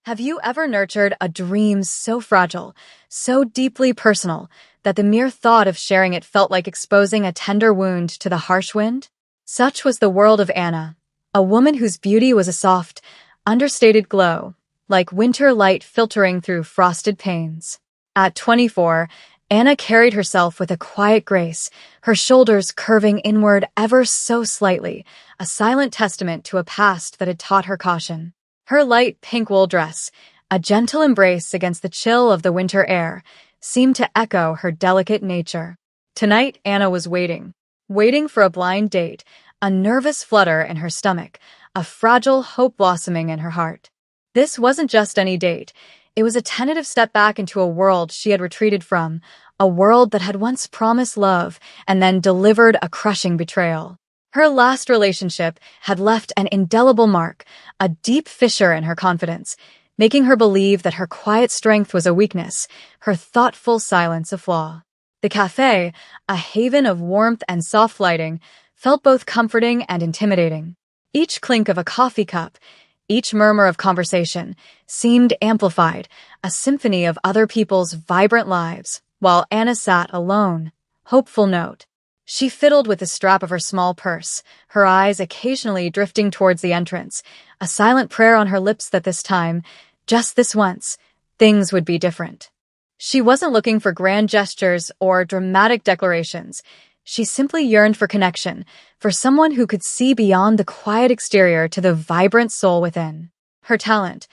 Have you ever nurtured a dream so fragile, so deeply personal, that the mere thought of sharing it felt like exposing a tender wound to the harsh wind? Such was the world of Anna, a woman whose beauty was a soft, understated glow, like winter light filtering through frosted panes. At 24, Anna carried herself with a quiet grace, her shoulders curving inward ever so slightly, a silent testament to a past that had taught her caution. Her light pink wool dress, a gentle embrace against the chill of the winter air, seemed to echo her delicate nature. Tonight, Anna was waiting for a blind date, a nervous flutter in her stomach, a fragile hope blossoming in her heart. This wasn't just any date. It was a tentative step back into a world she had retreated from, a world that had once promised love and then delivered a crushing betrayal. Her last relationship had left an indelible mark, a deep fissure in her confidence, making her believe that her quiet strength was a weakness, her thoughtful silence a flaw. The cafe, a haven of warmth and soft lighting, felt both comforting and intimidating. Each clink of a coffee cup, each murmur of conversation, seemed amplified, a symphony of other people's vibrant lives, while Anna sat alone. Hopeful note. She fiddled with the strap of her small purse, her eyes occasionally drifting towards the entrance, a silent prayer on her lips that this time, just this once, things would be different. She wasn't looking for grand gestures or dramatic declarations. She simply yearned for connection, for someone who could see beyond the quiet exterior to the vibrant soul within. Her talent,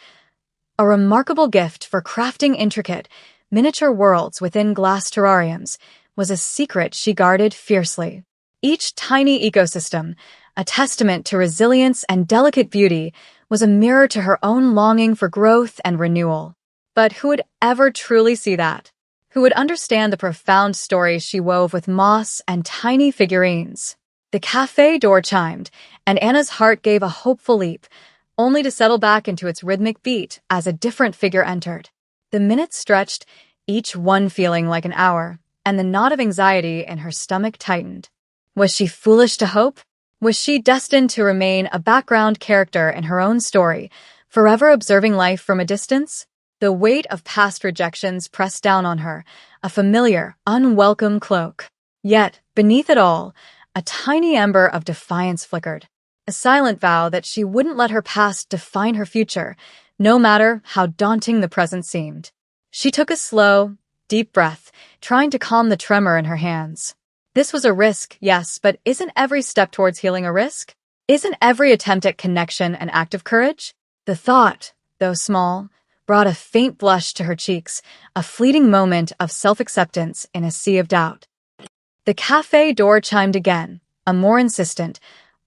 a remarkable gift for crafting intricate, miniature worlds within glass terrariums, was a secret she guarded fiercely. Each tiny ecosystem, a testament to resilience and delicate beauty, was a mirror to her own longing for growth and renewal. But who would ever truly see that? Who would understand the profound stories she wove with moss and tiny figurines? The cafe door chimed, and Anna's heart gave a hopeful leap, only to settle back into its rhythmic beat as a different figure entered. The minutes stretched, each one feeling like an hour, and the knot of anxiety in her stomach tightened. Was she foolish to hope? Was she destined to remain a background character in her own story, forever observing life from a distance? The weight of past rejections pressed down on her, a familiar, unwelcome cloak. Yet, beneath it all, a tiny ember of defiance flickered, a silent vow that she wouldn't let her past define her future, no matter how daunting the present seemed. She took a slow, deep breath, trying to calm the tremor in her hands. This was a risk, yes, but isn't every step towards healing a risk? Isn't every attempt at connection an act of courage? The thought, though small, brought a faint blush to her cheeks, a fleeting moment of self-acceptance in a sea of doubt. The cafe door chimed again, a more insistent,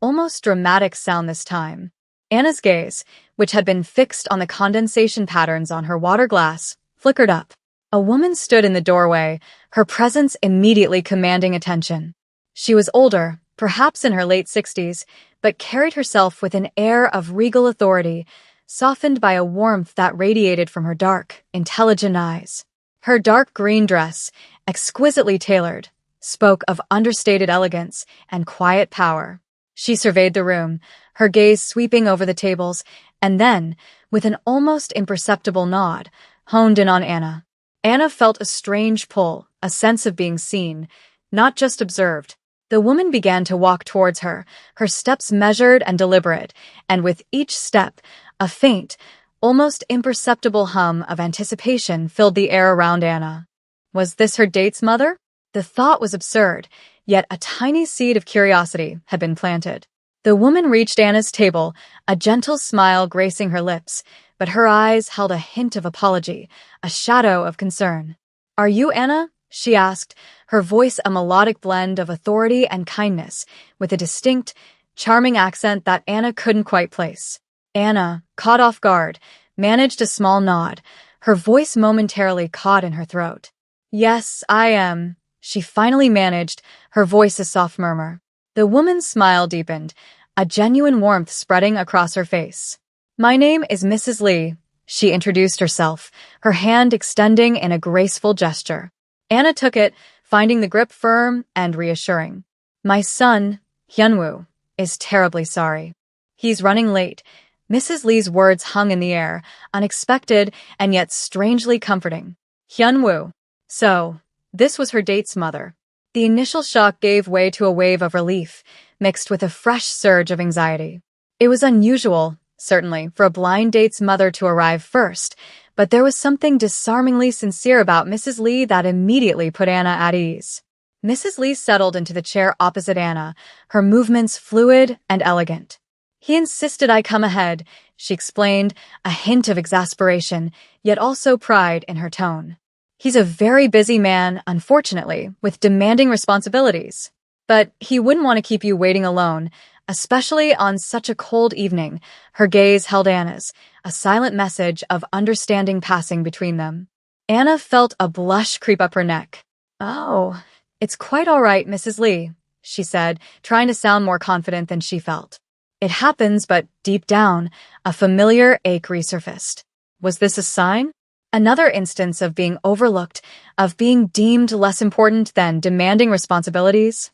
almost dramatic sound this time. Anna's gaze, which had been fixed on the condensation patterns on her water glass, flickered up. A woman stood in the doorway, her presence immediately commanding attention. She was older, perhaps in her late 60s, but carried herself with an air of regal authority, softened by a warmth that radiated from her dark, intelligent eyes. Her dark green dress, exquisitely tailored, spoke of understated elegance and quiet power. She surveyed the room, her gaze sweeping over the tables, and then, with an almost imperceptible nod, honed in on Anna. Anna felt a strange pull, a sense of being seen, not just observed. The woman began to walk towards her, her steps measured and deliberate, and with each step, a faint, almost imperceptible hum of anticipation filled the air around Anna. Was this her date's mother? The thought was absurd, yet a tiny seed of curiosity had been planted. The woman reached Anna's table, a gentle smile gracing her lips, but her eyes held a hint of apology, a shadow of concern. "Are you Anna?" she asked, her voice a melodic blend of authority and kindness, with a distinct, charming accent that Anna couldn't quite place. Anna, caught off guard, managed a small nod, her voice momentarily caught in her throat. "Yes, I am," she finally managed, her voice a soft murmur. The woman's smile deepened, a genuine warmth spreading across her face. "My name is Mrs. Lee," she introduced herself, her hand extending in a graceful gesture. Anna took it, finding the grip firm and reassuring. "My son, Hyunwoo, is terribly sorry. He's running late, Mrs. Lee's words hung in the air, unexpected and yet strangely comforting. Hyunwoo. So, this was her date's mother. The initial shock gave way to a wave of relief, mixed with a fresh surge of anxiety. It was unusual, certainly, for a blind date's mother to arrive first, but there was something disarmingly sincere about Mrs. Lee that immediately put Anna at ease. Mrs. Lee settled into the chair opposite Anna, her movements fluid and elegant. He insisted I come ahead, she explained, a hint of exasperation, yet also pride in her tone. He's a very busy man, unfortunately, with demanding responsibilities. But he wouldn't want to keep you waiting alone, especially on such a cold evening. Her gaze held Anna's, a silent message of understanding passing between them. Anna felt a blush creep up her neck. Oh, it's quite all right, Mrs. Lee, she said, trying to sound more confident than she felt. It happens, but deep down, a familiar ache resurfaced. Was this a sign? Another instance of being overlooked, of being deemed less important than demanding responsibilities?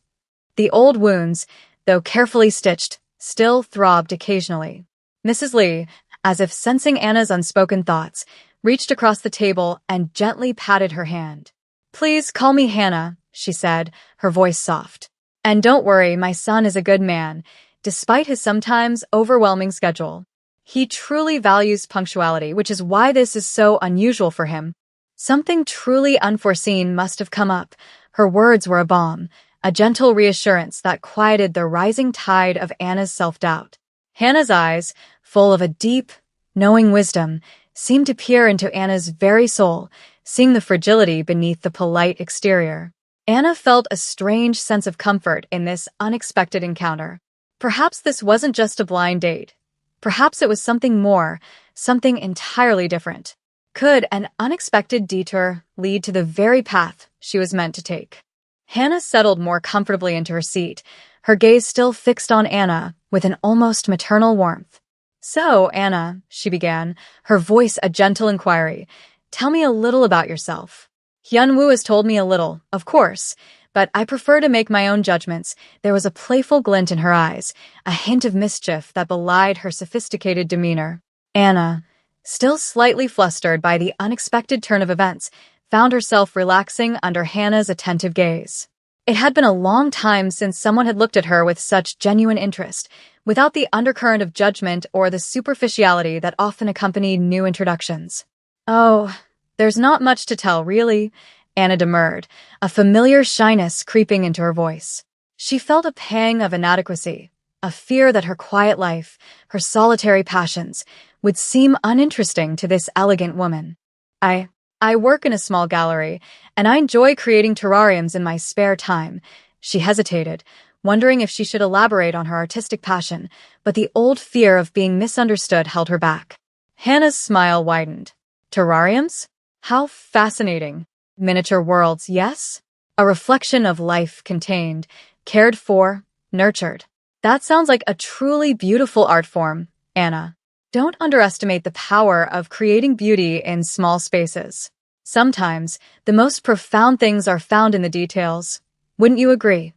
The old wounds, though carefully stitched, still throbbed occasionally. Mrs. Lee, as if sensing Anna's unspoken thoughts, reached across the table and gently patted her hand. Please call me Hannah, she said, her voice soft. And don't worry, my son is a good man, despite his sometimes overwhelming schedule. He truly values punctuality, which is why this is so unusual for him. Something truly unforeseen must have come up. Her words were a balm, a gentle reassurance that quieted the rising tide of Anna's self-doubt. Hannah's eyes, full of a deep, knowing wisdom, seemed to peer into Anna's very soul, seeing the fragility beneath the polite exterior. Anna felt a strange sense of comfort in this unexpected encounter. Perhaps this wasn't just a blind date. Perhaps it was something more, something entirely different. Could an unexpected detour lead to the very path she was meant to take? Hannah settled more comfortably into her seat, her gaze still fixed on Anna with an almost maternal warmth. So, Anna, she began, her voice a gentle inquiry, tell me a little about yourself. Hyunwoo has told me a little, of course, but I prefer to make my own judgments. There was a playful glint in her eyes, a hint of mischief that belied her sophisticated demeanor. Anna, still slightly flustered by the unexpected turn of events, found herself relaxing under Hannah's attentive gaze. It had been a long time since someone had looked at her with such genuine interest, without the undercurrent of judgment or the superficiality that often accompanied new introductions. Oh, there's not much to tell, really, Anna demurred, a familiar shyness creeping into her voice. She felt a pang of inadequacy, a fear that her quiet life, her solitary passions, would seem uninteresting to this elegant woman. I work in a small gallery, and I enjoy creating terrariums in my spare time. She hesitated, wondering if she should elaborate on her artistic passion, but the old fear of being misunderstood held her back. Hannah's smile widened. Terrariums? How fascinating. Miniature worlds, yes? A reflection of life contained, cared for, nurtured. That sounds like a truly beautiful art form, Anna. Don't underestimate the power of creating beauty in small spaces. Sometimes, the most profound things are found in the details. Wouldn't you agree?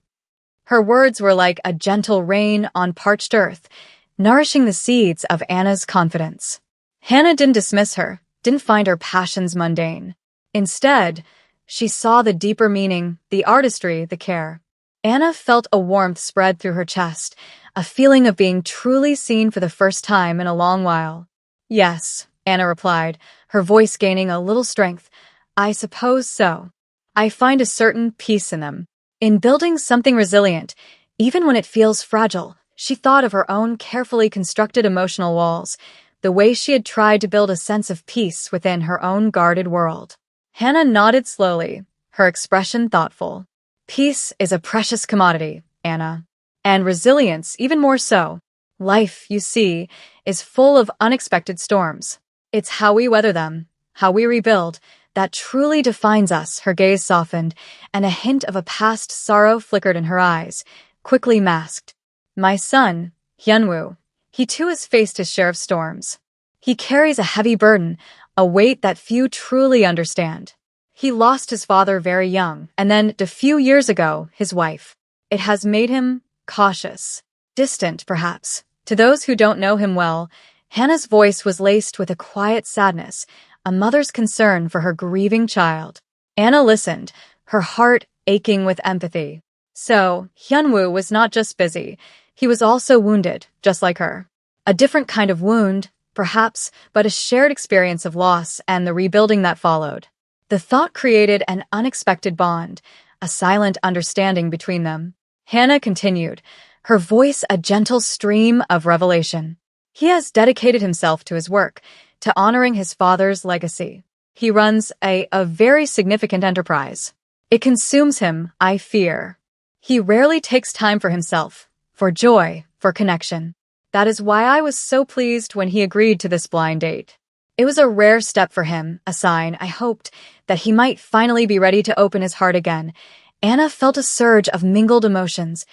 Her words were like a gentle rain on parched earth, nourishing the seeds of Anna's confidence. Hannah didn't dismiss her, didn't find her passions mundane. Instead, she saw the deeper meaning, the artistry, the care. Anna felt a warmth spread through her chest, a feeling of being truly seen for the first time in a long while. Yes, Anna replied, her voice gaining a little strength. I suppose so. I find a certain peace in them. In building something resilient, even when it feels fragile, she thought of her own carefully constructed emotional walls, the way she had tried to build a sense of peace within her own guarded world. Hannah nodded slowly, her expression thoughtful. Peace is a precious commodity, Anna. And resilience even more so. Life, you see, is full of unexpected storms. It's how we weather them, how we rebuild, that truly defines us. Her gaze softened, and a hint of a past sorrow flickered in her eyes, quickly masked. My son, Hyunwoo, he too has faced his share of storms. He carries a heavy burden, a weight that few truly understand. He lost his father very young, and then, a few years ago, his wife. It has made him cautious, distant perhaps. To those who don't know him well, Hannah's voice was laced with a quiet sadness, a mother's concern for her grieving child. Anna listened, her heart aching with empathy. So, Hyunwoo was not just busy. He was also wounded, just like her. A different kind of wound, perhaps, but a shared experience of loss and the rebuilding that followed. The thought created an unexpected bond, a silent understanding between them. Hannah continued, her voice a gentle stream of revelation. He has dedicated himself to his work, to honoring his father's legacy. He runs a very significant enterprise. It consumes him, I fear. He rarely takes time for himself, for joy, for connection. That is why I was so pleased when he agreed to this blind date. It was a rare step for him, a sign, I hoped, that he might finally be ready to open his heart again. Anna felt a surge of mingled emotions,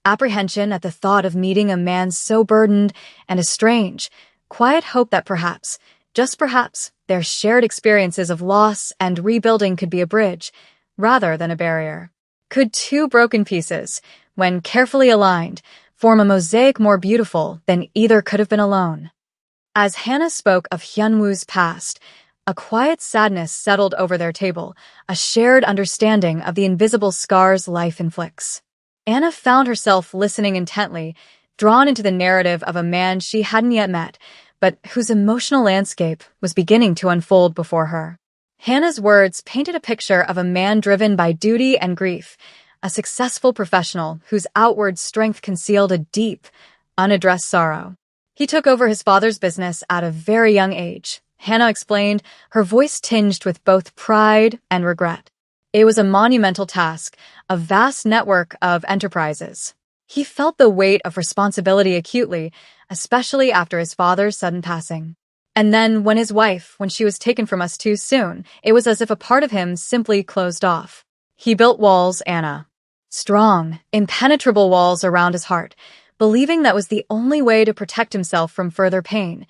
apprehension at the thought of meeting a man so burdened, and a strange, quiet hope that perhaps, just perhaps, their shared experiences of loss and rebuilding could be a bridge, rather than a barrier. Could two broken pieces, when carefully aligned, form a mosaic more beautiful than either could have been alone? As Hannah spoke of Hyunwoo's past, a quiet sadness settled over their table, a shared understanding of the invisible scars life inflicts. Anna found herself listening intently, drawn into the narrative of a man she hadn't yet met, but whose emotional landscape was beginning to unfold before her. Hannah's words painted a picture of a man driven by duty and grief, a successful professional whose outward strength concealed a deep, unaddressed sorrow. He took over his father's business at a very young age, Hannah explained, her voice tinged with both pride and regret. It was a monumental task, a vast network of enterprises. He felt the weight of responsibility acutely, especially after his father's sudden passing. And then when she was taken from us too soon, it was as if a part of him simply closed off. He built walls, Anna. Strong, impenetrable walls around his heart, believing that was the only way to protect himself from further pain.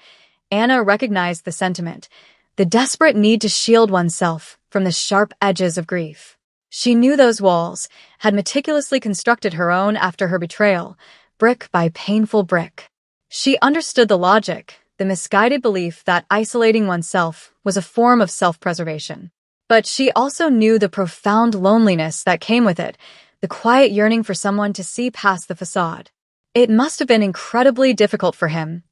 Anna recognized the sentiment, the desperate need to shield oneself from the sharp edges of grief. She knew those walls, had meticulously constructed her own after her betrayal, brick by painful brick. She understood the logic, the misguided belief that isolating oneself was a form of self-preservation. But she also knew the profound loneliness that came with it, the quiet yearning for someone to see past the facade. It must have been incredibly difficult for him,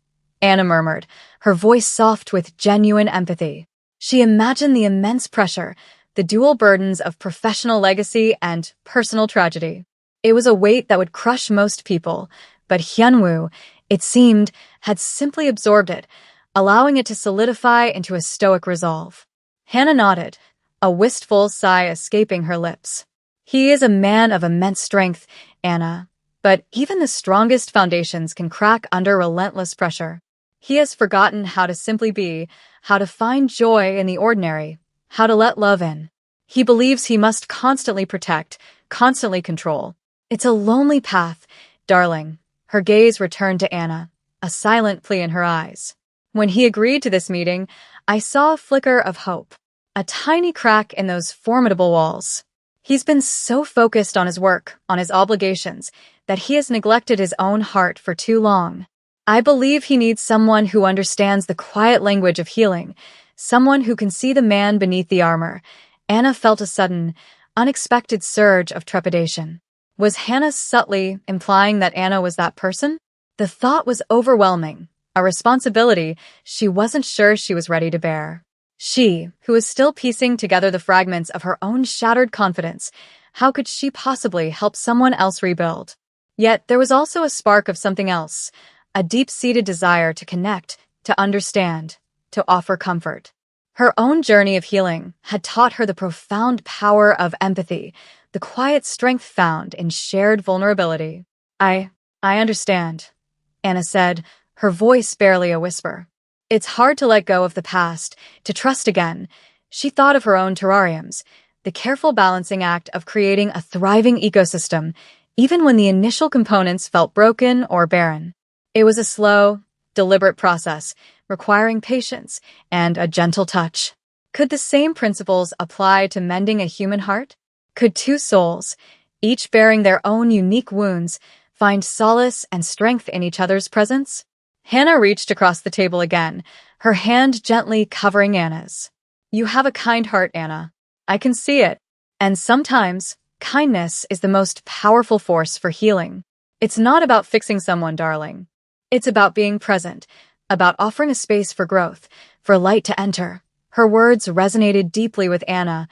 Anna murmured, her voice soft with genuine empathy. She imagined the immense pressure, the dual burdens of professional legacy and personal tragedy. It was a weight that would crush most people, but Hyunwoo, it seemed, had simply absorbed it, allowing it to solidify into a stoic resolve. Hannah nodded, a wistful sigh escaping her lips. He is a man of immense strength, Anna, but even the strongest foundations can crack under relentless pressure. He has forgotten how to simply be, how to find joy in the ordinary, how to let love in. He believes he must constantly protect, constantly control. It's a lonely path, darling. Her gaze returned to Anna, a silent plea in her eyes. When he agreed to this meeting, I saw a flicker of hope, a tiny crack in those formidable walls. He's been so focused on his work, on his obligations, that he has neglected his own heart for too long. I believe he needs someone who understands the quiet language of healing, someone who can see the man beneath the armor. Anna felt a sudden, unexpected surge of trepidation. Was Hannah subtly implying that Anna was that person? The thought was overwhelming, a responsibility she wasn't sure she was ready to bear. She, who was still piecing together the fragments of her own shattered confidence, how could she possibly help someone else rebuild? Yet there was also a spark of something else, a deep-seated desire to connect, to understand, to offer comfort. Her own journey of healing had taught her the profound power of empathy, the quiet strength found in shared vulnerability. I understand, Anna said, her voice barely a whisper. It's hard to let go of the past, to trust again. She thought of her own terrariums, the careful balancing act of creating a thriving ecosystem, even when the initial components felt broken or barren. It was a slow, deliberate process, requiring patience and a gentle touch. Could the same principles apply to mending a human heart? Could two souls, each bearing their own unique wounds, find solace and strength in each other's presence? Hannah reached across the table again, her hand gently covering Anna's. You have a kind heart, Anna. I can see it. And sometimes, kindness is the most powerful force for healing. It's not about fixing someone, darling. It's about being present, about offering a space for growth, for light to enter. Her words resonated deeply with Anna,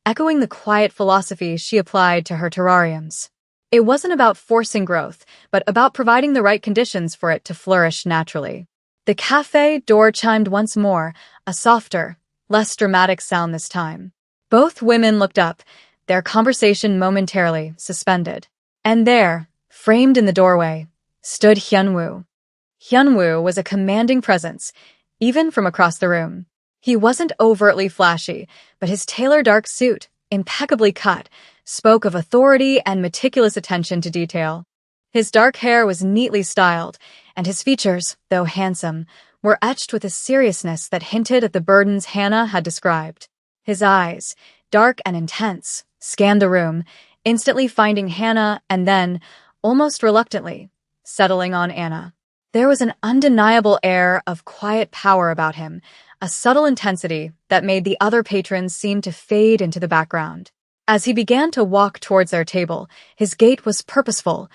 echoing the quiet philosophy she applied to her terrariums. It wasn't about forcing growth, but about providing the right conditions for it to flourish naturally. The cafe door chimed once more, a softer, less dramatic sound this time. Both women looked up, their conversation momentarily suspended. And there, framed in the doorway, stood Hyunwoo. Hyunwoo was a commanding presence, even from across the room. He wasn't overtly flashy, but his tailor dark suit, impeccably cut, spoke of authority and meticulous attention to detail. His dark hair was neatly styled, and his features, though handsome, were etched with a seriousness that hinted at the burdens Hannah had described. His eyes, dark and intense, scanned the room, instantly finding Hannah and then, almost reluctantly, settling on Anna. There was an undeniable air of quiet power about him, a subtle intensity that made the other patrons seem to fade into the background. As he began to walk towards their table, his gait was purposeful,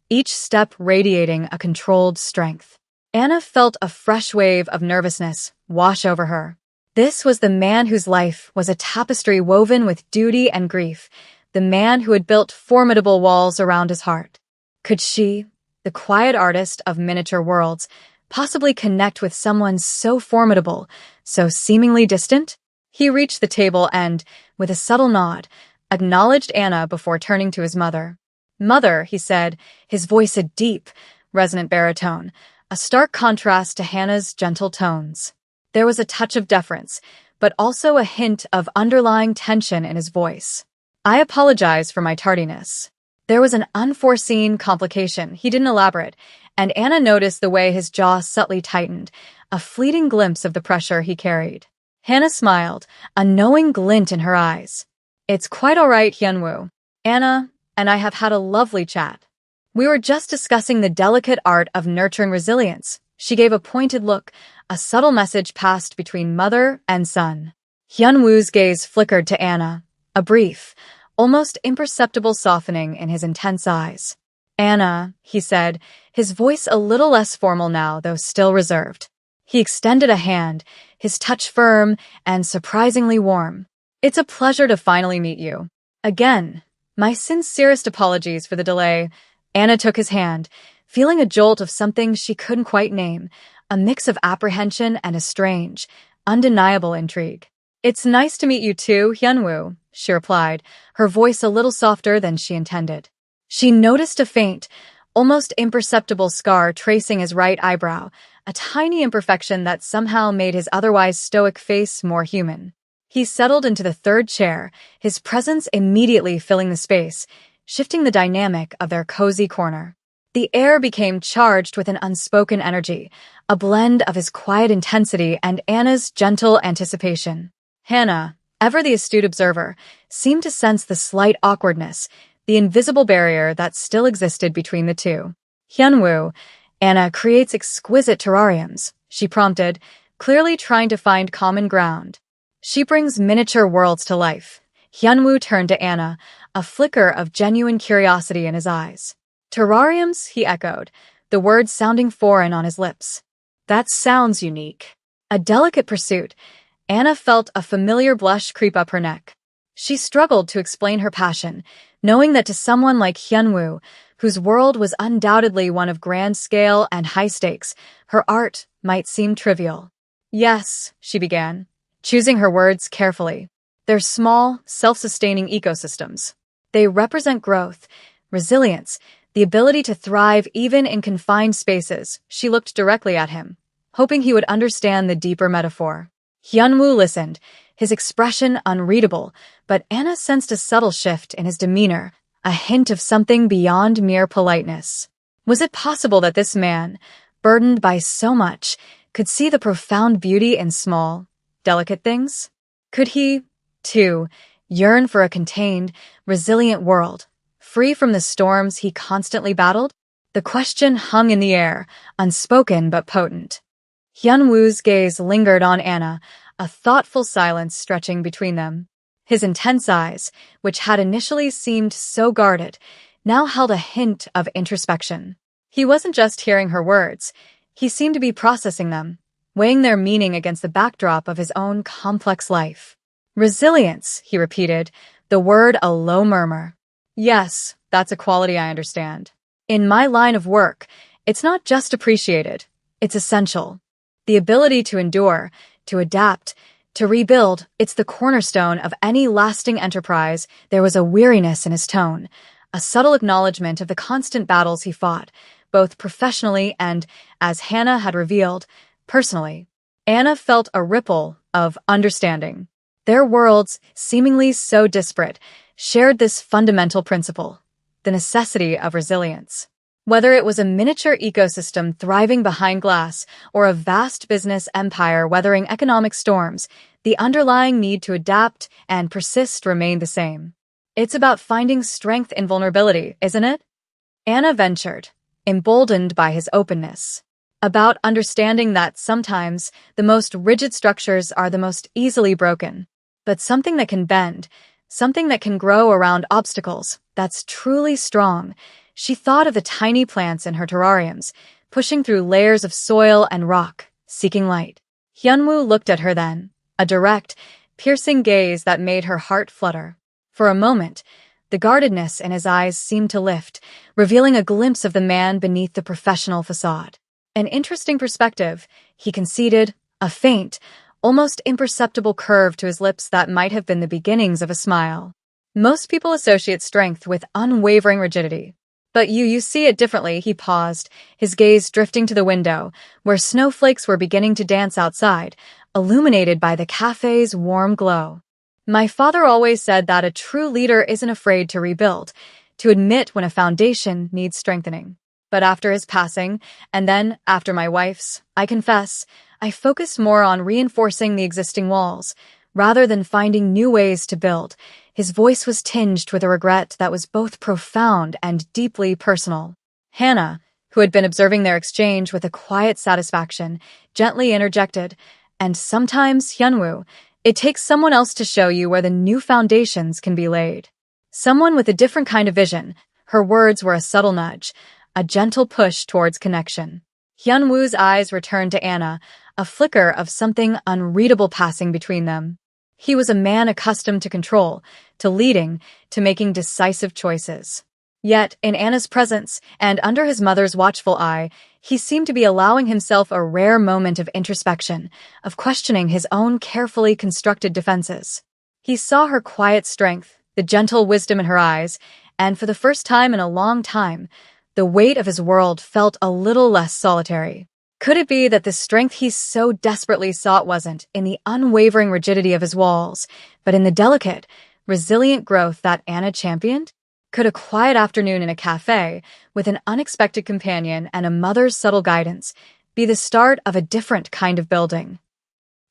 each step radiating a controlled strength. Anna felt a fresh wave of nervousness wash over her. This was the man whose life was a tapestry woven with duty and grief, the man who had built formidable walls around his heart. Could she, the quiet artist of miniature worlds, possibly connect with someone so formidable, so seemingly distant? He reached the table and, with a subtle nod, acknowledged Anna before turning to his mother. Mother, he said, his voice a deep, resonant baritone, a stark contrast to Hannah's gentle tones. There was a touch of deference, but also a hint of underlying tension in his voice. I apologize for my tardiness. There was an unforeseen complication, he didn't elaborate, and Anna noticed the way his jaw subtly tightened, a fleeting glimpse of the pressure he carried. Hannah smiled, a knowing glint in her eyes. It's quite all right, Hyunwoo. Anna and I have had a lovely chat. We were just discussing the delicate art of nurturing resilience. She gave a pointed look, a subtle message passed between mother and son. Hyunwoo's gaze flickered to Anna, a brief, almost imperceptible softening in his intense eyes. Anna, he said, his voice a little less formal now, though still reserved. He extended a hand, his touch firm and surprisingly warm. It's a pleasure to finally meet you. Again, my sincerest apologies for the delay. Anna took his hand, feeling a jolt of something she couldn't quite name, a mix of apprehension and a strange, undeniable intrigue. It's nice to meet you too, Hyunwoo, she replied, her voice a little softer than she intended. She noticed a faint, almost imperceptible scar tracing his right eyebrow, a tiny imperfection that somehow made his otherwise stoic face more human. He settled into the third chair, his presence immediately filling the space, shifting the dynamic of their cozy corner. The air became charged with an unspoken energy, a blend of his quiet intensity and Anna's gentle anticipation. Hannah, ever the astute observer, seemed to sense the slight awkwardness, the invisible barrier that still existed between the two. Hyunwoo, Anna creates exquisite terrariums, she prompted, clearly trying to find common ground. She brings miniature worlds to life. Hyunwoo turned to Anna, a flicker of genuine curiosity in his eyes. Terrariums, he echoed, the words sounding foreign on his lips. That sounds unique. A delicate pursuit. Anna felt a familiar blush creep up her neck. She struggled to explain her passion, knowing that to someone like Hyunwoo, whose world was undoubtedly one of grand scale and high stakes, her art might seem trivial. Yes, she began, choosing her words carefully. They're small, self-sustaining ecosystems. They represent growth, resilience, the ability to thrive even in confined spaces. She looked directly at him, hoping he would understand the deeper metaphor. Hyunwoo listened, his expression unreadable, but Anna sensed a subtle shift in his demeanor, a hint of something beyond mere politeness. Was it possible that this man, burdened by so much, could see the profound beauty in small, delicate things? Could he, too, yearn for a contained, resilient world, free from the storms he constantly battled? The question hung in the air, unspoken but potent. Hyunwoo's gaze lingered on Anna, a thoughtful silence stretching between them. His intense eyes, which had initially seemed so guarded, now held a hint of introspection. He wasn't just hearing her words, he seemed to be processing them, weighing their meaning against the backdrop of his own complex life. Resilience, he repeated, the word a low murmur. Yes, that's a quality I understand. In my line of work, it's not just appreciated, it's essential. The ability to endure, to adapt, to rebuild, it's the cornerstone of any lasting enterprise. There was a weariness in his tone, a subtle acknowledgement of the constant battles he fought, both professionally and, as Hannah had revealed, personally. Anna felt a ripple of understanding. Their worlds, seemingly so disparate, shared this fundamental principle, the necessity of resilience. Whether it was a miniature ecosystem thriving behind glass or a vast business empire weathering economic storms, the underlying need to adapt and persist remained the same. It's about finding strength in vulnerability, isn't it? Anna ventured, emboldened by his openness. About understanding that sometimes the most rigid structures are the most easily broken. But something that can bend, something that can grow around obstacles, that's truly strong. She thought of the tiny plants in her terrariums, pushing through layers of soil and rock, seeking light. Hyunwoo looked at her then, a direct, piercing gaze that made her heart flutter. For a moment, the guardedness in his eyes seemed to lift, revealing a glimpse of the man beneath the professional facade. An interesting perspective, he conceded, a faint, almost imperceptible curve to his lips that might have been the beginnings of a smile. Most people associate strength with unwavering rigidity. But you see it differently. He paused, his gaze drifting to the window, where snowflakes were beginning to dance outside, illuminated by the cafe's warm glow. My father always said that a true leader isn't afraid to rebuild, to admit when a foundation needs strengthening. But after his passing, and then after my wife's, I confess, I focused more on reinforcing the existing walls, rather than finding new ways to build. His voice was tinged with a regret that was both profound and deeply personal. Hannah, who had been observing their exchange with a quiet satisfaction, gently interjected, and sometimes, Hyunwoo, it takes someone else to show you where the new foundations can be laid. Someone with a different kind of vision. Her words were a subtle nudge, a gentle push towards connection. Hyunwoo's eyes returned to Anna, a flicker of something unreadable passing between them. He was a man accustomed to control, to leading, to making decisive choices. Yet, in Anna's presence, and under his mother's watchful eye, he seemed to be allowing himself a rare moment of introspection, of questioning his own carefully constructed defenses. He saw her quiet strength, the gentle wisdom in her eyes, and for the first time in a long time, the weight of his world felt a little less solitary. Could it be that the strength he so desperately sought wasn't in the unwavering rigidity of his walls, but in the delicate, resilient growth that Anna championed? Could a quiet afternoon in a cafe, with an unexpected companion and a mother's subtle guidance, be the start of a different kind of building?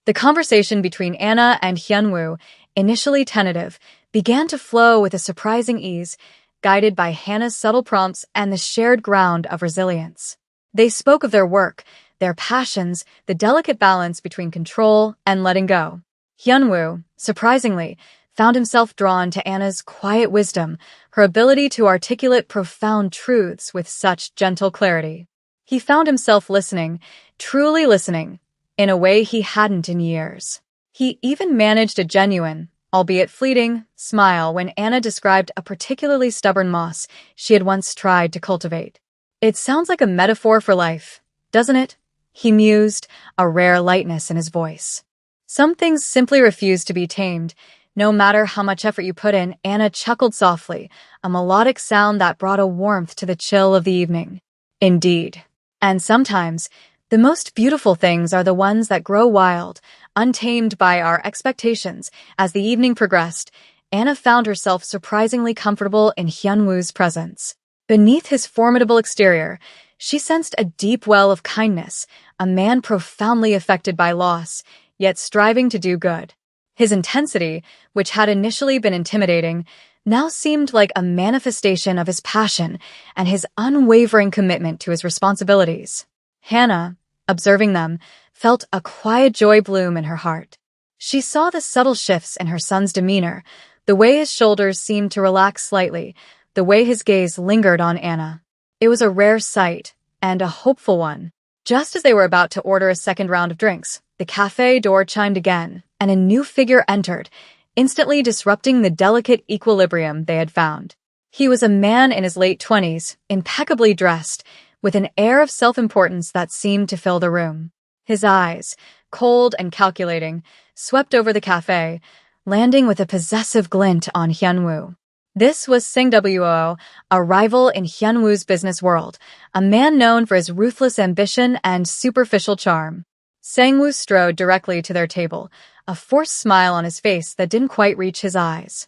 The conversation between Anna and Hyunwoo, initially tentative, began to flow with a surprising ease, guided by Hannah's subtle prompts and the shared ground of resilience. They spoke of their work, their passions, the delicate balance between control and letting go. Hyunwoo, surprisingly, found himself drawn to Anna's quiet wisdom, her ability to articulate profound truths with such gentle clarity. He found himself listening, truly listening, in a way he hadn't in years. He even managed a genuine, albeit fleeting, smile when Anna described a particularly stubborn moss she had once tried to cultivate. It sounds like a metaphor for life, doesn't it? He mused, a rare lightness in his voice. Some things simply refuse to be tamed. No matter how much effort you put in, Anna chuckled softly, a melodic sound that brought a warmth to the chill of the evening. Indeed. And sometimes, the most beautiful things are the ones that grow wild, untamed by our expectations. As the evening progressed, Anna found herself surprisingly comfortable in Hyunwoo's presence. Beneath his formidable exterior, she sensed a deep well of kindness, a man profoundly affected by loss, yet striving to do good. His intensity, which had initially been intimidating, now seemed like a manifestation of his passion and his unwavering commitment to his responsibilities. Hannah, observing them, felt a quiet joy bloom in her heart. She saw the subtle shifts in her son's demeanor, the way his shoulders seemed to relax slightly, the way his gaze lingered on Anna. It was a rare sight, and a hopeful one. Just as they were about to order a second round of drinks, the cafe door chimed again, and a new figure entered, instantly disrupting the delicate equilibrium they had found. He was a man in his late 20s, impeccably dressed, with an air of self-importance that seemed to fill the room. His eyes, cold and calculating, swept over the cafe, landing with a possessive glint on Hyunwoo. This was Singwo, a rival in Hyunwoo's business world, a man known for his ruthless ambition and superficial charm. Sangwoo strode directly to their table, a forced smile on his face that didn't quite reach his eyes.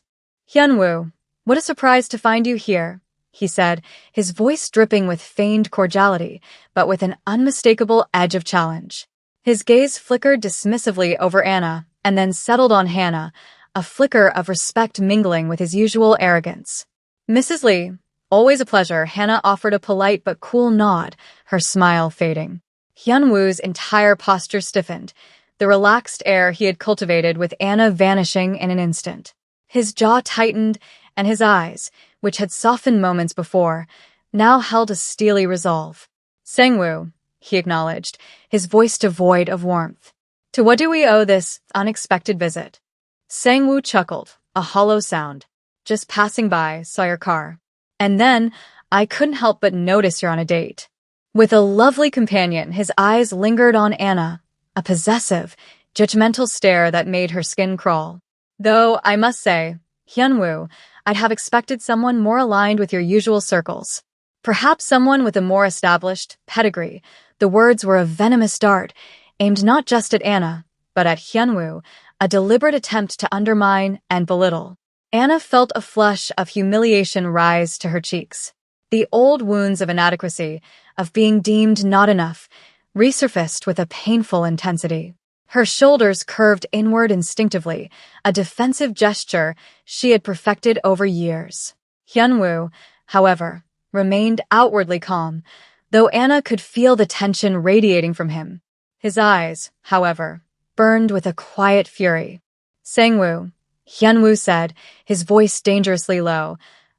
"Hyunwoo, what a surprise to find you here," he said, his voice dripping with feigned cordiality, but with an unmistakable edge of challenge. His gaze flickered dismissively over Anna, and then settled on Hannah, a flicker of respect mingling with his usual arrogance. "Mrs. Lee, always a pleasure," Hannah offered a polite but cool nod, her smile fading. Hyunwoo's entire posture stiffened, the relaxed air he had cultivated with Anna vanishing in an instant. His jaw tightened, and his eyes, which had softened moments before, now held a steely resolve. "Sangwoo," he acknowledged, his voice devoid of warmth. "To what do we owe this unexpected visit?" Sangwoo chuckled, a hollow sound. "Just passing by, saw your car. And then, I couldn't help but notice you're on a date." With a lovely companion, his eyes lingered on Anna, a possessive, judgmental stare that made her skin crawl. "Though, I must say, Hyunwoo, I'd have expected someone more aligned with your usual circles. Perhaps someone with a more established pedigree." The words were a venomous dart, aimed not just at Anna, but at Hyunwoo, a deliberate attempt to undermine and belittle. Anna felt a flush of humiliation rise to her cheeks. The old wounds of inadequacy, of being deemed not enough, resurfaced with a painful intensity. Her shoulders curved inward instinctively, a defensive gesture she had perfected over years. Hyunwoo, however, remained outwardly calm, though Anna could feel the tension radiating from him. His eyes, however, burned with a quiet fury. "Sangwoo," Hyunwoo said, his voice dangerously low,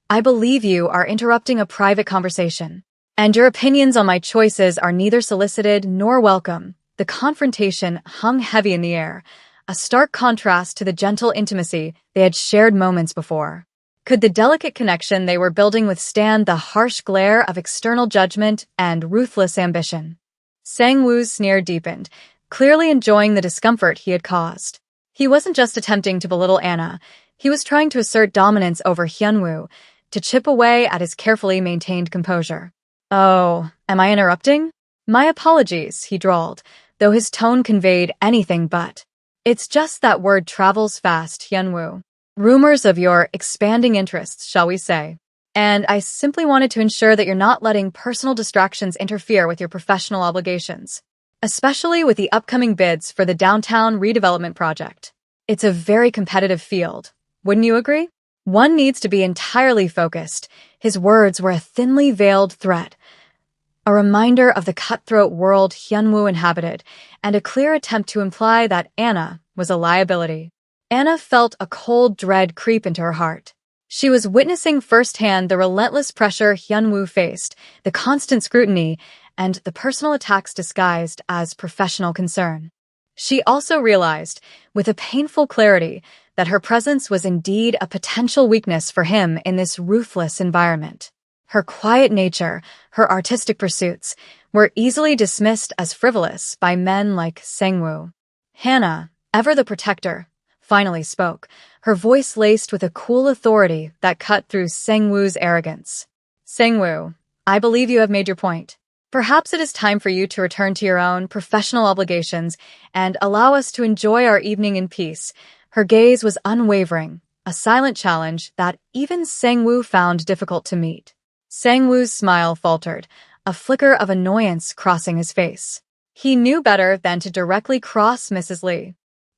"I believe you are interrupting a private conversation, and your opinions on my choices are neither solicited nor welcome." The confrontation hung heavy in the air, a stark contrast to the gentle intimacy they had shared moments before. Could the delicate connection they were building withstand the harsh glare of external judgment and ruthless ambition? Sangwoo's sneer deepened, clearly enjoying the discomfort he had caused. He wasn't just attempting to belittle Anna, he was trying to assert dominance over Hyunwoo, to chip away at his carefully maintained composure. "Oh, am I interrupting?" "My apologies," he drawled, though his tone conveyed anything but. "It's just that word travels fast, Hyunwoo. Rumors of your expanding interests, shall we say. And I simply wanted to ensure that you're not letting personal distractions interfere with your professional obligations, especially with the upcoming bids for the downtown redevelopment project. It's a very competitive field, wouldn't you agree? One needs to be entirely focused." His words were a thinly veiled threat, a reminder of the cutthroat world Hyunwoo inhabited, and a clear attempt to imply that Anna was a liability. Anna felt a cold dread creep into her heart. She was witnessing firsthand the relentless pressure Hyunwoo faced, the constant scrutiny, and the personal attacks disguised as professional concern. She also realized, with a painful clarity, that her presence was indeed a potential weakness for him in this ruthless environment. Her quiet nature, her artistic pursuits, were easily dismissed as frivolous by men like Sangwoo. Hannah, ever the protector, finally spoke, her voice laced with a cool authority that cut through Sangwoo's arrogance. "Sangwoo, I believe you have made your point. Perhaps it is time for you to return to your own professional obligations and allow us to enjoy our evening in peace." Her gaze was unwavering, a silent challenge that even Sangwoo found difficult to meet. Sangwoo's smile faltered, a flicker of annoyance crossing his face. He knew better than to directly cross Mrs. Lee.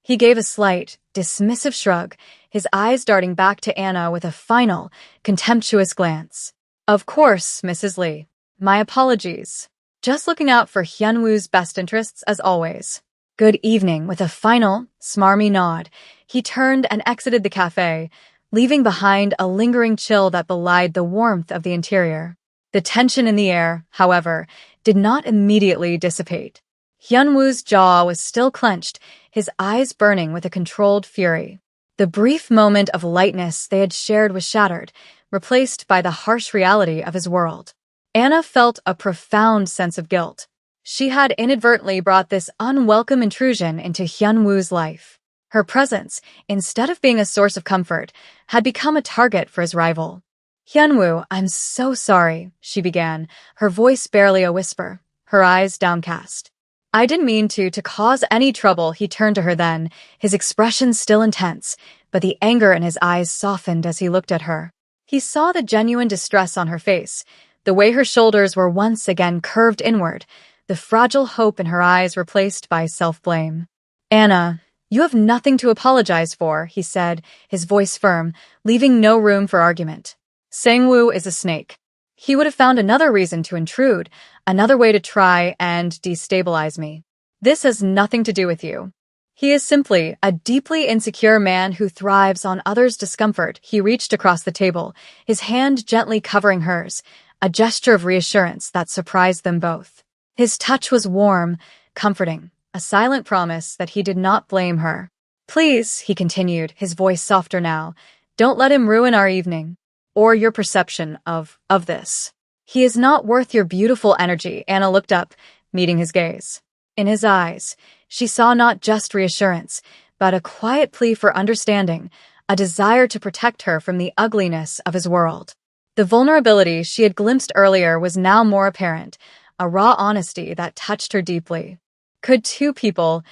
He gave a slight, dismissive shrug, his eyes darting back to Anna with a final, contemptuous glance. Of course, Mrs. Lee. My apologies. Just looking out for Hyunwoo's best interests as always. Good evening, with a final, smarmy nod. He turned and exited the cafe, leaving behind a lingering chill that belied the warmth of the interior. The tension in the air, however, did not immediately dissipate. Hyunwoo's jaw was still clenched, his eyes burning with a controlled fury. The brief moment of lightness they had shared was shattered, replaced by the harsh reality of his world. Anna felt a profound sense of guilt. She had inadvertently brought this unwelcome intrusion into Hyunwoo's life. Her presence, instead of being a source of comfort, had become a target for his rival. Hyunwoo, I'm so sorry, she began, her voice barely a whisper, her eyes downcast. I didn't mean to cause any trouble, he turned to her then, his expression still intense, but the anger in his eyes softened as he looked at her. He saw the genuine distress on her face, the way her shoulders were once again curved inward, the fragile hope in her eyes replaced by self-blame. Anna, you have nothing to apologize for, he said, his voice firm, leaving no room for argument. Sangwoo is a snake. He would have found another reason to intrude, another way to try and destabilize me. This has nothing to do with you. He is simply a deeply insecure man who thrives on others' discomfort. He reached across the table, his hand gently covering hers, a gesture of reassurance that surprised them both. His touch was warm, comforting, a silent promise that he did not blame her. Please, he continued, his voice softer now, don't let him ruin our evening. Or your perception of this. He is not worth your beautiful energy, Anna looked up, meeting his gaze. In his eyes, she saw not just reassurance, but a quiet plea for understanding, a desire to protect her from the ugliness of his world. The vulnerability she had glimpsed earlier was now more apparent, a raw honesty that touched her deeply. Could two people,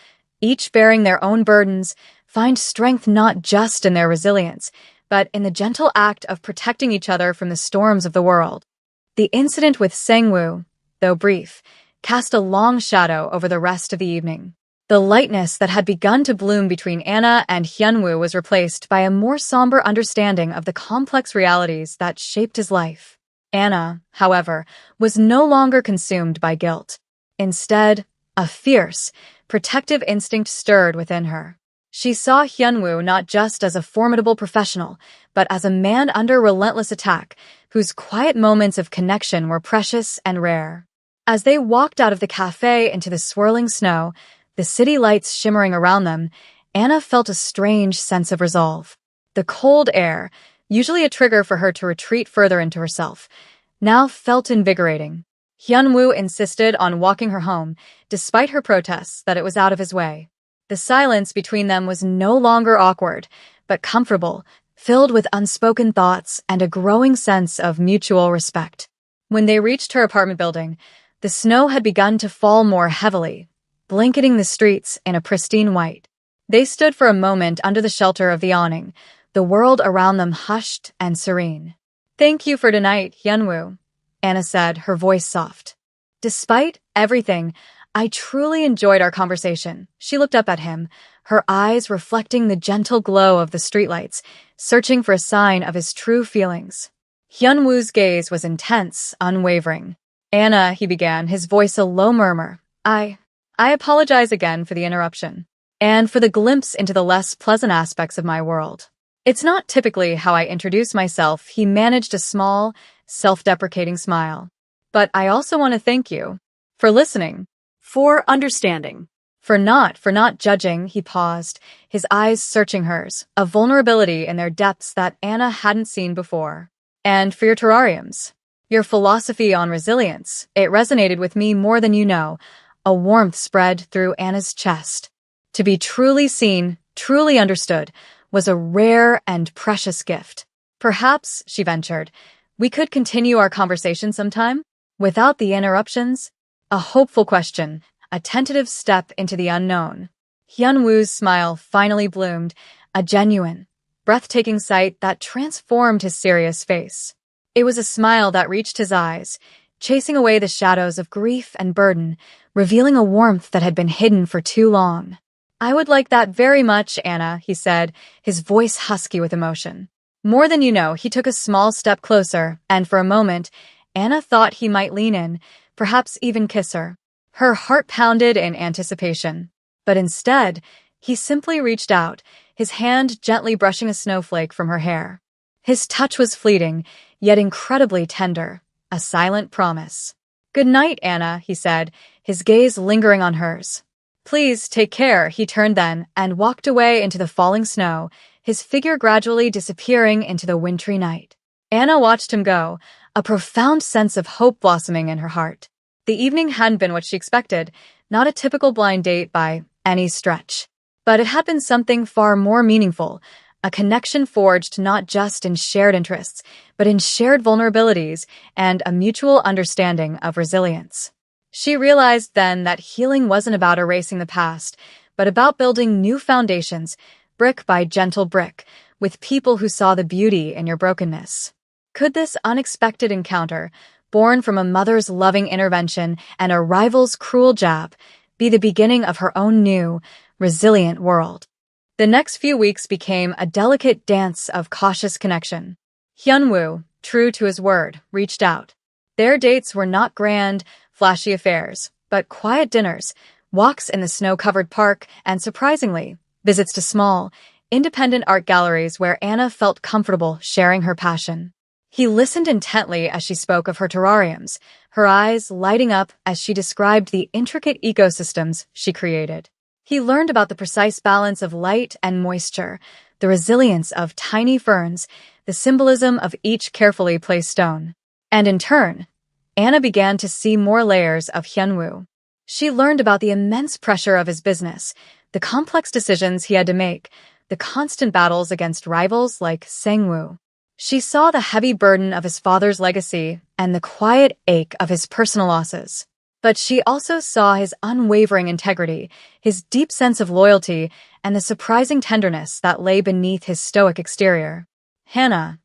each bearing their own burdens, find strength not just in their resilience, but in the gentle act of protecting each other from the storms of the world? The incident with Sangwoo, though brief, cast a long shadow over the rest of the evening. The lightness that had begun to bloom between Anna and Hyunwoo was replaced by a more somber understanding of the complex realities that shaped his life. Anna, however, was no longer consumed by guilt. Instead, a fierce, protective instinct stirred within her. She saw Hyunwoo not just as a formidable professional, but as a man under relentless attack, whose quiet moments of connection were precious and rare. As they walked out of the cafe into the swirling snow, the city lights shimmering around them, Anna felt a strange sense of resolve. The cold air, usually a trigger for her to retreat further into herself, now felt invigorating. Hyunwoo insisted on walking her home, despite her protests that it was out of his way. The silence between them was no longer awkward, but comfortable, filled with unspoken thoughts and a growing sense of mutual respect. When they reached her apartment building, the snow had begun to fall more heavily, blanketing the streets in a pristine white. They stood for a moment under the shelter of the awning, the world around them hushed and serene. Thank you for tonight, Hyunwoo, Anna said, her voice soft. Despite everything, I truly enjoyed our conversation. She looked up at him, her eyes reflecting the gentle glow of the streetlights, searching for a sign of his true feelings. Hyunwoo's gaze was intense, unwavering. Anna, he began, his voice a low murmur. I apologize again for the interruption, and for the glimpse into the less pleasant aspects of my world. It's not typically how I introduce myself, he managed a small, self-deprecating smile. But I also want to thank you for listening. For understanding. For not judging, he paused, his eyes searching hers, a vulnerability in their depths that Anna hadn't seen before. And for your terrariums. Your philosophy on resilience, it resonated with me more than you know. A warmth spread through Anna's chest. To be truly seen, truly understood, was a rare and precious gift. Perhaps, she ventured, we could continue our conversation sometime? Without the interruptions? A hopeful question, a tentative step into the unknown. Hyunwoo's smile finally bloomed, a genuine, breathtaking sight that transformed his serious face. It was a smile that reached his eyes, chasing away the shadows of grief and burden, revealing a warmth that had been hidden for too long. I would like that very much, Anna, he said, his voice husky with emotion. More than you know, he took a small step closer, and for a moment, Anna thought he might lean in, perhaps even kiss her. Her heart pounded in anticipation. But instead, he simply reached out, his hand gently brushing a snowflake from her hair. His touch was fleeting, yet incredibly tender, a silent promise. Good night, Anna, he said, his gaze lingering on hers. Please take care, he turned then and walked away into the falling snow, his figure gradually disappearing into the wintry night. Anna watched him go, a profound sense of hope blossoming in her heart. The evening hadn't been what she expected, not a typical blind date by any stretch. But it had been something far more meaningful, a connection forged not just in shared interests, but in shared vulnerabilities and a mutual understanding of resilience. She realized then that healing wasn't about erasing the past, but about building new foundations, brick by gentle brick, with people who saw the beauty in your brokenness. Could this unexpected encounter, born from a mother's loving intervention and a rival's cruel jab, be the beginning of her own new, resilient world? The next few weeks became a delicate dance of cautious connection. Hyunwoo, true to his word, reached out. Their dates were not grand, flashy affairs, but quiet dinners, walks in the snow-covered park, and surprisingly, visits to small, independent art galleries where Anna felt comfortable sharing her passion. He listened intently as she spoke of her terrariums, her eyes lighting up as she described the intricate ecosystems she created. He learned about the precise balance of light and moisture, the resilience of tiny ferns, the symbolism of each carefully placed stone. And in turn, Anna began to see more layers of Hyunwoo. She learned about the immense pressure of his business, the complex decisions he had to make, the constant battles against rivals like Sangwoo. She saw the heavy burden of his father's legacy and the quiet ache of his personal losses. But she also saw his unwavering integrity, his deep sense of loyalty, and the surprising tenderness that lay beneath his stoic exterior. Hannah,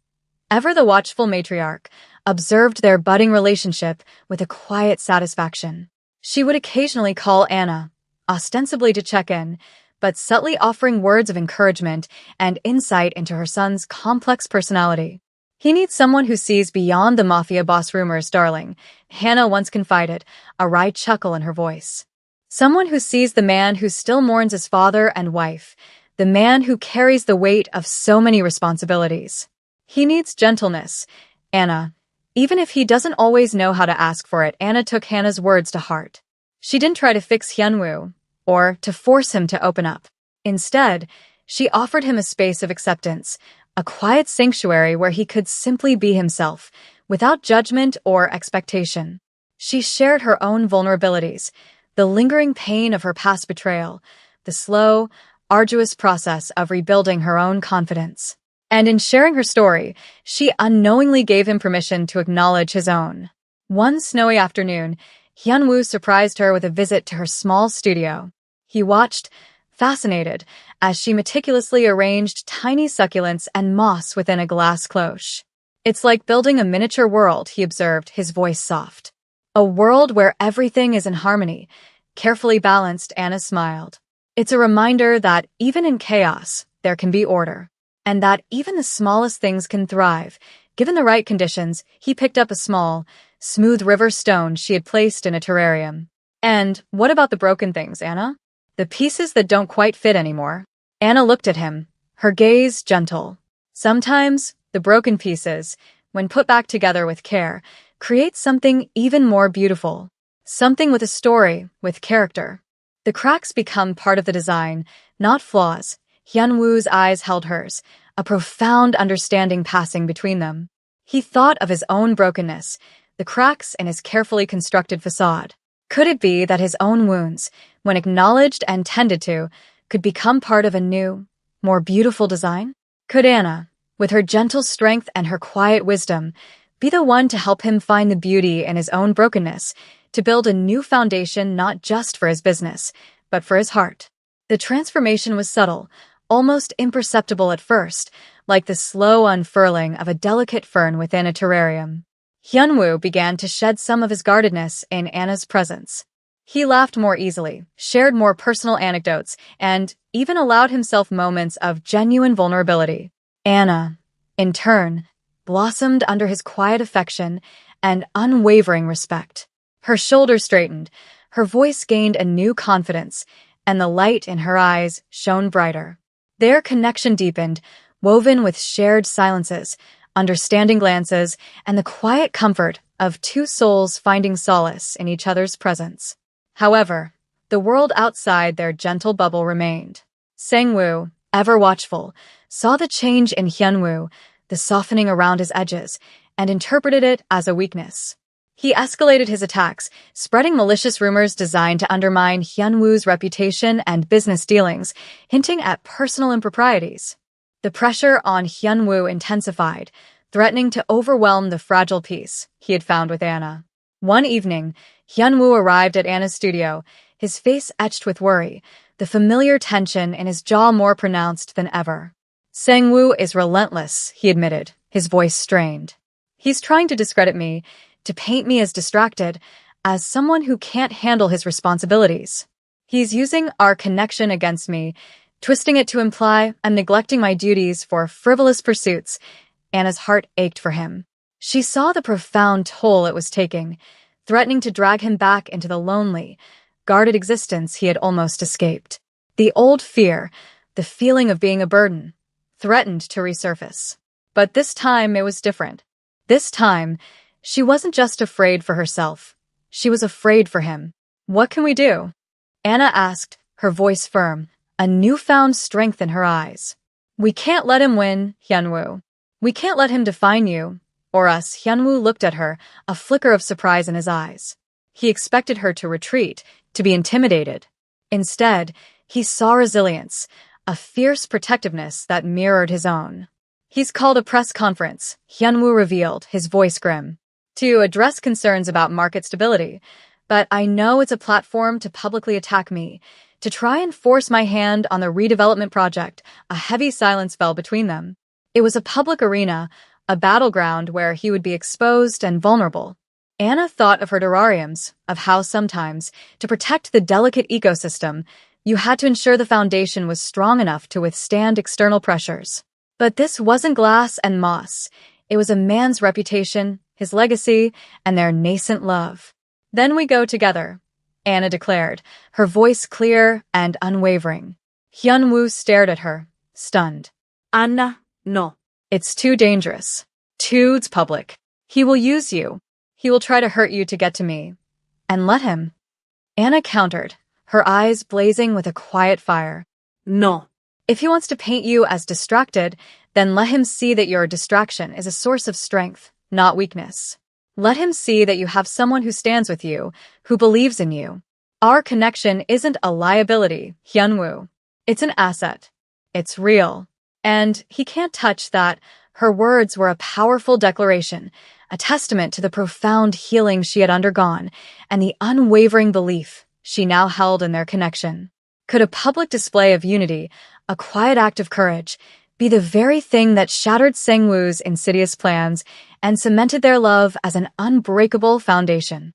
ever the watchful matriarch, observed their budding relationship with a quiet satisfaction. She would occasionally call Anna, ostensibly to check in, but subtly offering words of encouragement and insight into her son's complex personality. He needs someone who sees beyond the Mafia boss rumors, darling, Hannah once confided, a wry chuckle in her voice. Someone who sees the man who still mourns his father and wife, the man who carries the weight of so many responsibilities. He needs gentleness, Anna. Even if he doesn't always know how to ask for it, Anna took Hannah's words to heart. She didn't try to fix Hyunwoo, or to force him to open up. Instead, she offered him a space of acceptance, a quiet sanctuary where he could simply be himself, without judgment or expectation. She shared her own vulnerabilities, the lingering pain of her past betrayal, the slow, arduous process of rebuilding her own confidence. And in sharing her story, she unknowingly gave him permission to acknowledge his own. One snowy afternoon, Hyunwoo surprised her with a visit to her small studio. He watched, fascinated, as she meticulously arranged tiny succulents and moss within a glass cloche. It's like building a miniature world, he observed, his voice soft. A world where everything is in harmony. Carefully balanced, Anna smiled. It's a reminder that even in chaos, there can be order. And that even the smallest things can thrive. Given the right conditions, he picked up a small, smooth river stone she had placed in a terrarium. And what about the broken things, Anna? The pieces that don't quite fit anymore? Anna looked at him, her gaze gentle. Sometimes, the broken pieces, when put back together with care, create something even more beautiful. Something with a story, with character. The cracks become part of the design, not flaws. Hyunwoo's eyes held hers, a profound understanding passing between them. He thought of his own brokenness, the cracks in his carefully constructed facade. Could it be that his own wounds, when acknowledged and tended to, could become part of a new, more beautiful design? Could Anna, with her gentle strength and her quiet wisdom, be the one to help him find the beauty in his own brokenness, to build a new foundation not just for his business, but for his heart? The transformation was subtle, almost imperceptible at first, like the slow unfurling of a delicate fern within a terrarium. Hyunwoo began to shed some of his guardedness in Anna's presence. He laughed more easily, shared more personal anecdotes, and even allowed himself moments of genuine vulnerability. Anna, in turn, blossomed under his quiet affection and unwavering respect. Her shoulders straightened, her voice gained a new confidence, and the light in her eyes shone brighter. Their connection deepened, woven with shared silences, understanding glances, and the quiet comfort of two souls finding solace in each other's presence. However, the world outside their gentle bubble remained. Sang-woo, ever watchful, saw the change in Hyun-woo, the softening around his edges, and interpreted it as a weakness. He escalated his attacks, spreading malicious rumors designed to undermine Hyun-woo's reputation and business dealings, hinting at personal improprieties. The pressure on Hyun-woo intensified, threatening to overwhelm the fragile peace he had found with Anna. One evening, Hyun-woo arrived at Anna's studio, his face etched with worry, the familiar tension in his jaw more pronounced than ever. Sang-woo is relentless, he admitted, his voice strained. He's trying to discredit me, to paint me as distracted, as someone who can't handle his responsibilities. He's using our connection against me, twisting it to imply I'm neglecting my duties for frivolous pursuits. Anna's heart ached for him. She saw the profound toll it was taking, threatening to drag him back into the lonely, guarded existence he had almost escaped. The old fear, the feeling of being a burden, threatened to resurface. But this time it was different. This time, she wasn't just afraid for herself. She was afraid for him. "What can we do?" Anna asked, her voice firm, a newfound strength in her eyes. "We can't let him win, Hyun-woo. We can't let him define you, or us." Hyun-woo looked at her, a flicker of surprise in his eyes. He expected her to retreat, to be intimidated. Instead, he saw resilience, a fierce protectiveness that mirrored his own. "He's called a press conference," Hyun-woo revealed, his voice grim, "to address concerns about market stability. But I know it's a platform to publicly attack me, to try and force my hand on the redevelopment project." A heavy silence fell between them. It was a public arena, a battleground where he would be exposed and vulnerable. Anna thought of her terrariums, of how sometimes, to protect the delicate ecosystem, you had to ensure the foundation was strong enough to withstand external pressures. But this wasn't glass and moss. It was a man's reputation, his legacy, and their nascent love. "Then we go together," Anna declared, her voice clear and unwavering. Hyun-woo stared at her, stunned. "Anna, no. It's too dangerous. Too public. He will use you. He will try to hurt you to get to me. And let him." Anna countered, her eyes blazing with a quiet fire. "No. If he wants to paint you as distracted, then let him see that your distraction is a source of strength, not weakness. Let him see that you have someone who stands with you, who believes in you. Our connection isn't a liability, Hyun-woo. It's an asset. It's real. And he can't touch that." Her words were a powerful declaration, a testament to the profound healing she had undergone and the unwavering belief she now held in their connection. Could a public display of unity, a quiet act of courage, be the very thing that shattered Sang-woo's insidious plans and cemented their love as an unbreakable foundation?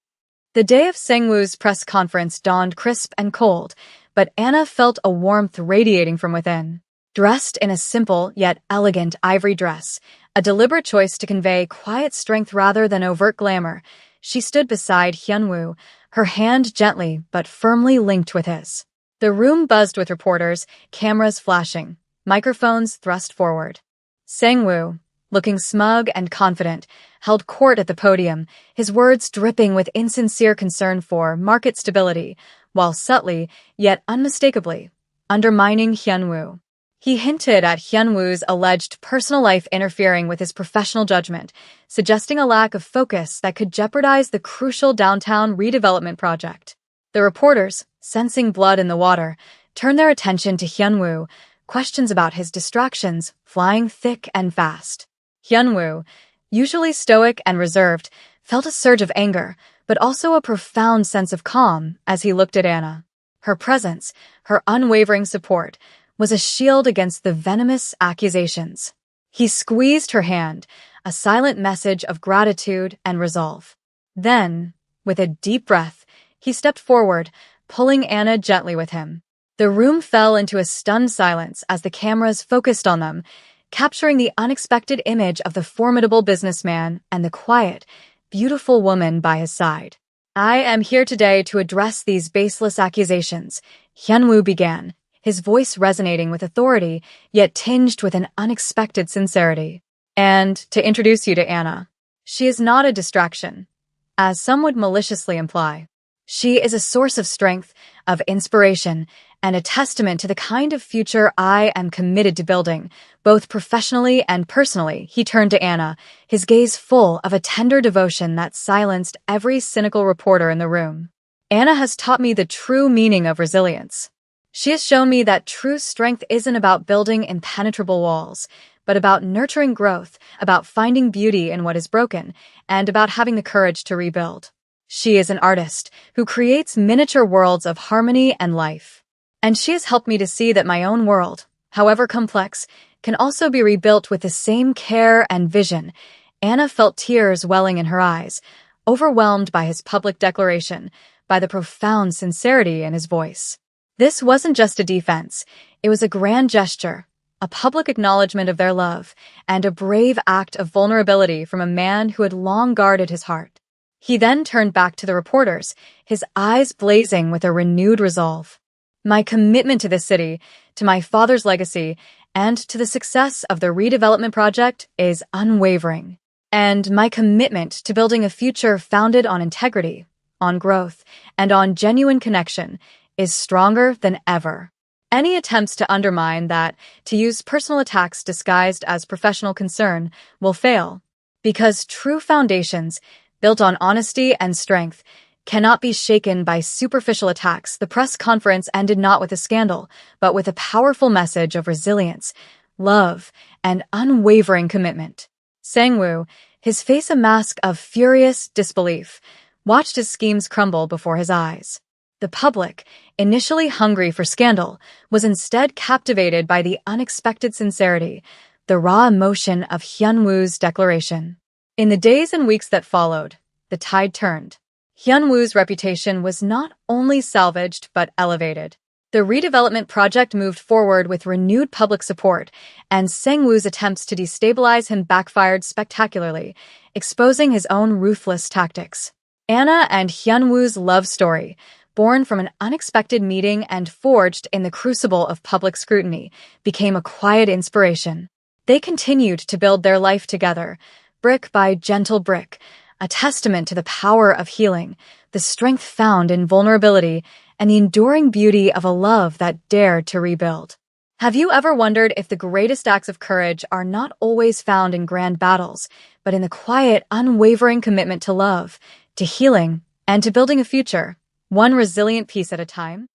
The day of Sang-woo's press conference dawned crisp and cold, but Anna felt a warmth radiating from within. Dressed in a simple yet elegant ivory dress, a deliberate choice to convey quiet strength rather than overt glamour, she stood beside Hyun-woo, her hand gently but firmly linked with his. The room buzzed with reporters, cameras flashing, microphones thrust forward. Sang-woo, looking smug and confident, held court at the podium, his words dripping with insincere concern for market stability, while subtly, yet unmistakably, undermining Hyun-woo. He hinted at Hyun-woo's alleged personal life interfering with his professional judgment, suggesting a lack of focus that could jeopardize the crucial downtown redevelopment project. The reporters, sensing blood in the water, turned their attention to Hyun-woo, questions about his distractions flying thick and fast. Hyun-woo, usually stoic and reserved, felt a surge of anger, but also a profound sense of calm as he looked at Anna. Her presence, her unwavering support, was a shield against the venomous accusations. He squeezed her hand, a silent message of gratitude and resolve. Then, with a deep breath, He stepped forward, pulling Anna gently with him. The room fell into a stunned silence as the cameras focused on them, capturing the unexpected image of the formidable businessman and the quiet, beautiful woman by his side. "I am here today to address these baseless accusations," Hyunwoo began, his voice resonating with authority, yet tinged with an unexpected sincerity. "And to introduce you to Anna. She is not a distraction, as some would maliciously imply. She is a source of strength, of inspiration, and a testament to the kind of future I am committed to building, both professionally and personally." He turned to Anna, his gaze full of a tender devotion that silenced every cynical reporter in the room. "Anna has taught me the true meaning of resilience. She has shown me that true strength isn't about building impenetrable walls, but about nurturing growth, about finding beauty in what is broken, and about having the courage to rebuild. She is an artist who creates miniature worlds of harmony and life. And she has helped me to see that my own world, however complex, can also be rebuilt with the same care and vision." Anna felt tears welling in her eyes, overwhelmed by his public declaration, by the profound sincerity in his voice. This wasn't just a defense, it was a grand gesture, a public acknowledgement of their love, and a brave act of vulnerability from a man who had long guarded his heart. He then turned back to the reporters, his eyes blazing with a renewed resolve. "My commitment to this city, to my father's legacy, and to the success of the redevelopment project is unwavering. And my commitment to building a future founded on integrity, on growth, and on genuine connection is stronger than ever. Any attempts to undermine that, to use personal attacks disguised as professional concern, will fail. Because true foundations, built on honesty and strength, cannot be shaken by superficial attacks." The press conference ended not with a scandal, but with a powerful message of resilience, love, and unwavering commitment. Sang-woo, his face a mask of furious disbelief, watched his schemes crumble before his eyes. The public, initially hungry for scandal, was instead captivated by the unexpected sincerity, the raw emotion of Hyunwoo's declaration. In the days and weeks that followed, the tide turned. Hyunwoo's reputation was not only salvaged but elevated. The redevelopment project moved forward with renewed public support, and Sang-woo's attempts to destabilize him backfired spectacularly, exposing his own ruthless tactics. Anna and Hyunwoo's love story, born from an unexpected meeting and forged in the crucible of public scrutiny, became a quiet inspiration. They continued to build their life together, brick by gentle brick, a testament to the power of healing, the strength found in vulnerability, and the enduring beauty of a love that dared to rebuild. Have you ever wondered if the greatest acts of courage are not always found in grand battles, but in the quiet, unwavering commitment to love, to healing, and to building a future, one resilient piece at a time?